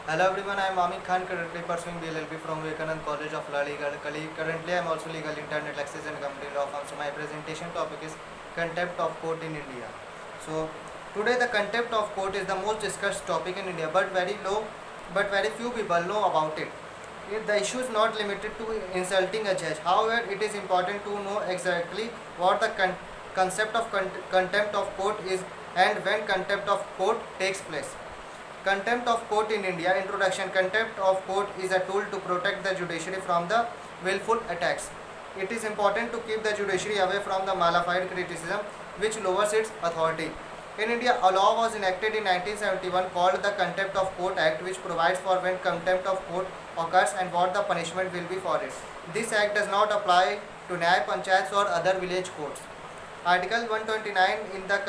Hello everyone, I am Amit Khan, currently pursuing BLLB from Vivekanand College of Law Legal. Currently I am also legal internet access and company law firm. So my presentation topic is contempt of court in India. So today the contempt of court is the most discussed topic in India, but very few people know about it. The issue is not limited to insulting a judge. However, it is important to know exactly what the concept of contempt of court is and when contempt of court takes place. Contempt of court in India. Introduction. Contempt of court is a tool to protect the judiciary from the willful attacks. It is important to keep the judiciary away from the malafide criticism which lowers its authority. In India, a law was enacted in 1971 called the Contempt of Court Act, which provides for when contempt of court occurs and what the punishment will be for it. This act does not apply to Nyaya Panchayats or other village courts. Article 129 in the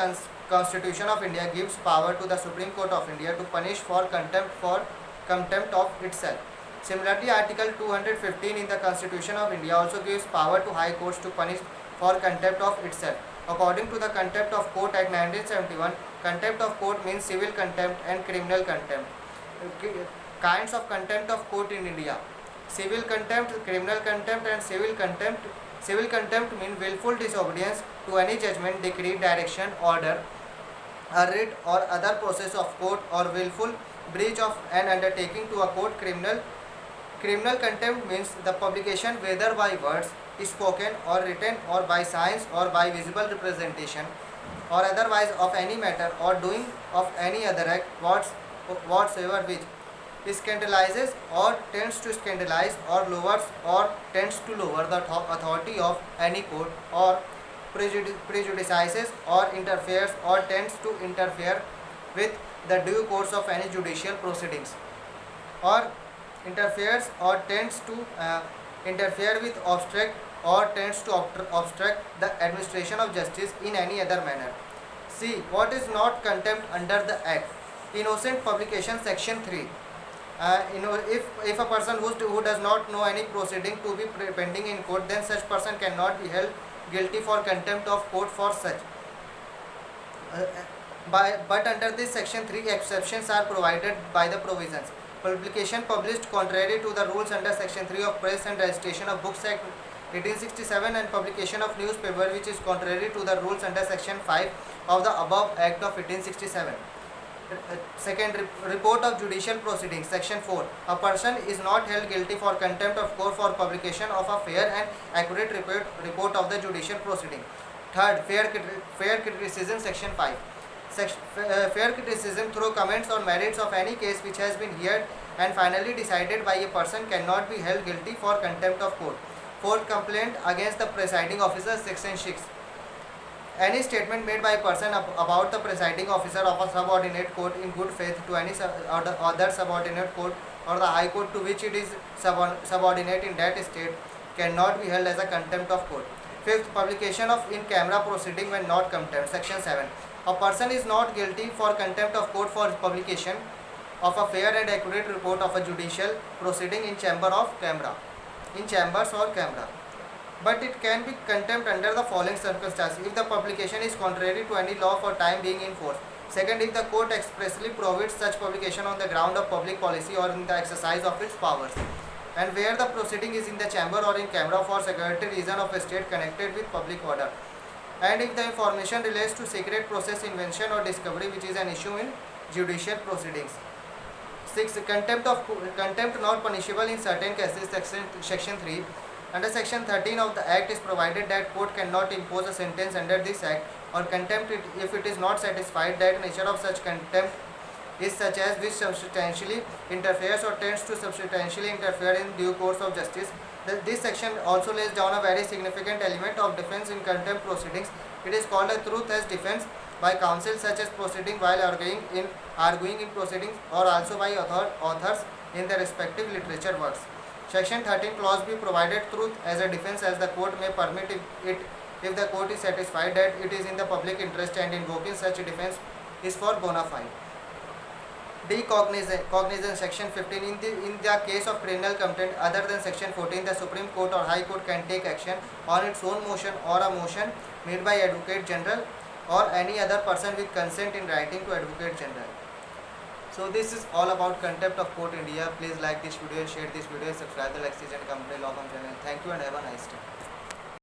Constitution of India gives power to the Supreme Court of India to punish for contempt of itself. Similarly, Article 215 in the Constitution of India also gives power to high courts to punish for contempt of itself. According to the Contempt of Court Act 1971, contempt of court means civil contempt and criminal contempt. Kinds of contempt of court in India: civil contempt, criminal contempt, and civil contempt. Civil contempt means willful disobedience to any judgment, decree, direction, order, a writ or other process of court, or willful breach of an undertaking to a court. Criminal contempt means the publication, whether by words spoken or written, or by signs or by visible representation, or otherwise, of any matter or doing of any other act whatsoever which scandalizes or tends to scandalize, or lowers or tends to lower the authority of any court, or prejudices or interferes or tends to interfere with the due course of any judicial proceedings, or interferes or tends to interfere with, obstruct or tends to obstruct the administration of justice in any other manner. See what is not contempt under the Act. Innocent publication, section 3. If a person who does not know any proceeding to be pending in court, then such person cannot be held guilty for contempt of court for such. But under this section 3, exceptions are provided by the provisions. Publication published contrary to the rules under section 3 of Press and Registration of Books Act 1867, and publication of newspaper which is contrary to the rules under section 5 of the above Act of 1867. Second, report of judicial proceedings, section 4. A person is not held guilty for contempt of court for publication of a fair and accurate report of the judicial proceeding. Third, fair criticism, section 5. Fair criticism through comments on merits of any case which has been heard and finally decided by a person cannot be held guilty for contempt of court. Fourth, complaint against the presiding officer, section 6. Any statement made by a person about the presiding officer of a subordinate court in good faith to any other subordinate court or the high court to which it is subordinate in that state cannot be held as a contempt of court. Fifth, publication of in camera proceeding when not contempt, section 7. A person is not guilty for contempt of court for publication of a fair and accurate report of a judicial proceeding in chambers or camera. But it can be contempt under the following circumstances: if the publication is contrary to any law for time being in force. Second, if the court expressly prohibits such publication on the ground of public policy or in the exercise of its powers, and where the proceeding is in the chamber or in camera for security reason of a state connected with public order, and if the information relates to secret process, invention or discovery which is an issue in judicial proceedings. 6. Contempt not punishable in certain cases, section 3. Under section 13 of the Act is provided that court cannot impose a sentence under this Act or contempt if it is not satisfied that nature of such contempt is such as which substantially interferes or tends to substantially interfere in due course of justice. This section also lays down a very significant element of defense in contempt proceedings. It is called a truth as defense by counsel, such as proceeding while arguing in proceedings, or also by authors in their respective literature works. Section 13 clause B provided truth as a defense as the court may permit it if the court is satisfied that it is in the public interest and invoking such a defense is for bona fide. D. Cognizance, section 15. In the case of criminal contempt other than section 14, the Supreme Court or High Court can take action on its own motion or a motion made by Advocate General or any other person with consent in writing to Advocate General. So this is all about contempt of court India. Please like this video, share this video, subscribe the Lexis and Company Law Firm channel. Thank you and have a nice day.